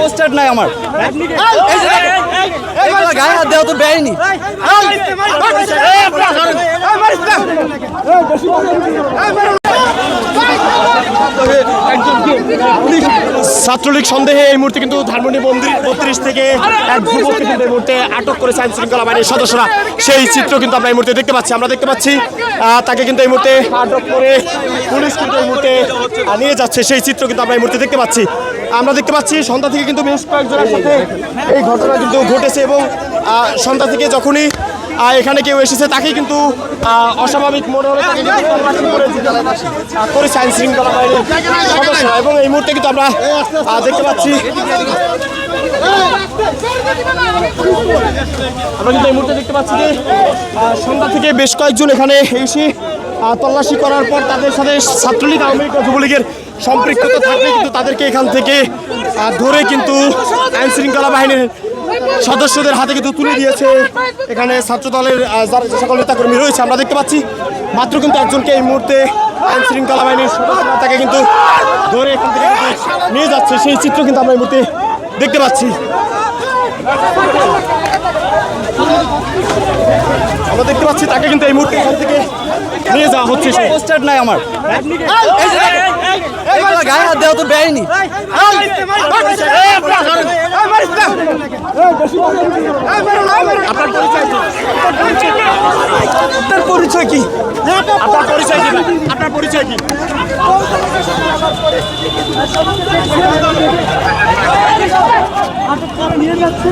Poster নাই আমার গায়ে হাত দেওয়া তো বেআইনি। ছাত্রলীগ সন্দেহে এই মুহূর্তে কিন্তু ধানমন্ডি মন্দির 32 থেকে এক যুবককে কিন্তু এই মুহূর্তে আটক করেছে আইন শৃঙ্খলা বাহিনীর সদস্যরা। সেই চিত্র কিন্তু আমরা এই মুহূর্তে দেখতে পাচ্ছি। আমরা দেখতে পাচ্ছি তাকে কিন্তু এই মুহূর্তে আটক করে পুলিশ কিন্তু এই মুহূর্তে নিয়ে যাচ্ছে। সেই চিত্র কিন্তু আমরা এই মুহূর্তে দেখতে পাচ্ছি। আমরা দেখতে পাচ্ছি সন্ধ্যা থেকে কিন্তু বেশ কয়েকজনের সাথে এই ঘটনা কিন্তু ঘটেছে এবং সন্ধ্যা থেকে যখনই এখানে কেউ এসেছে তাকে কিন্তু অস্বাভাবিক মনে হলে তাকে করেছে আইন শৃঙ্খলা বাহিনীর সদস্যরা। এবং এই মুহূর্তে কিন্তু আমরা দেখতে পাচ্ছি এই মুহূর্তে দেখতে পাচ্ছি যে সন্ধ্যা থেকে বেশ কয়েকজন এখানে এসে তল্লাশি করার পর তাদের সাথে ছাত্রলীগ আওয়ামী লীগ যুবলীগের সম্পৃক্ততা থাকলে কিন্তু তাদেরকে এখান থেকে ধরে কিন্তু আইন শৃঙ্খলা বাহিনীর সদস্যদের হাতে কিন্তু তুলে দিয়েছে এখানে ছাত্র দলের যারা যে সকল নেতাকর্মী রয়েছে। আমরা দেখতে পাচ্ছি মাত্র কিন্তু একজনকে এই মুহূর্তে আইন শৃঙ্খলা বাহিনীর সদস্যরা তাকে কিন্তু ধরে এখান থেকে নিয়ে যাচ্ছে। সেই চিত্র কিন্তু আমরা এই মুহূর্তে দেখতে পাচ্ছি। আমরা দেখতে পাচ্ছি তাকে কিন্তু এই মুহূর্তে এখান থেকে নিয়ে যাওয়া হচ্ছে। পোস্টার নাই আমার গায়ে হাত দেওয়া তো বেআইনি। আপনার পরিচয় কি? আপনার পরিচয় কি? আপনার পরিচয় কি?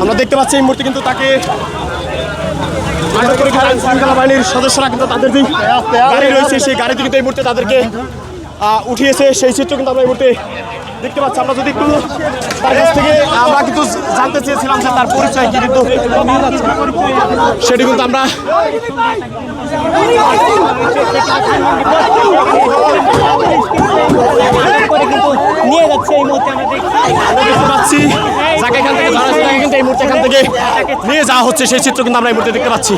আমরা দেখতে পাচ্ছি এই মুহূর্তে কিন্তু তাকে আটক করে আইন শৃঙ্খলা বাহিনীর সদস্যরা কিন্তু তাদের যে গাড়ি রয়েছে সেই গাড়িতে কিন্তু এই মুহূর্তে তাদেরকে উঠিয়েছে। সেই চিত্র কিন্তু আমরা এই মুহূর্তে দেখতে পাচ্ছি। আমরা যদি একটু তার কাছ থেকে আমরা কিন্তু জানতে চেয়েছিলাম যে তার পরিচয় কি, কিন্তু সেটি কিন্তু আমরা নিয়ে যাচ্ছে এই মুহূর্তে আমরা দেখতে পাচ্ছি যাকে এখান থেকে ধরা হয়েছে কিন্তু এই মুহূর্তে এখান থেকে নিয়ে যাওয়া হচ্ছে। সেই চিত্র কিন্তু আমরা এই মুহূর্তে দেখতে পাচ্ছি।